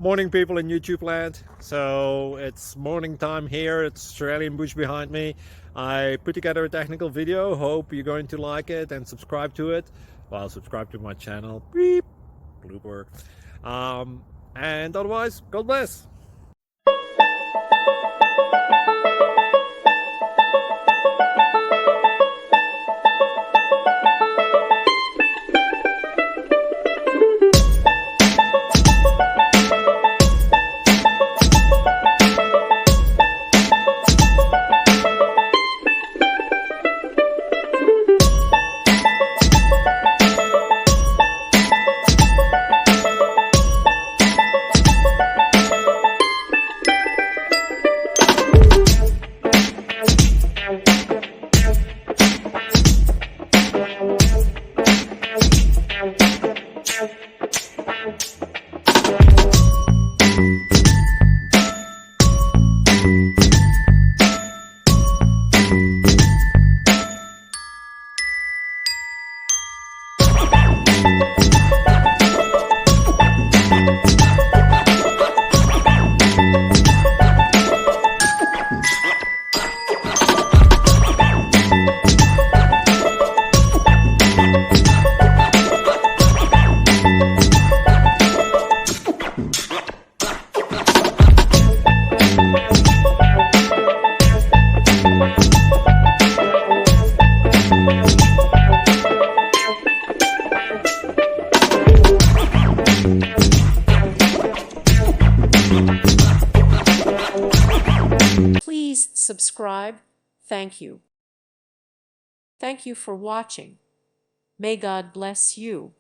Morning, people in YouTube land. So it's morning time here. It's Australian bush behind me. I put together a technical video. Hope you're going to like it and subscribe to it. Well, subscribe to my channel. Beep. Blooper. And otherwise, God bless. Please subscribe. Thank you. Thank you for watching. May God bless you.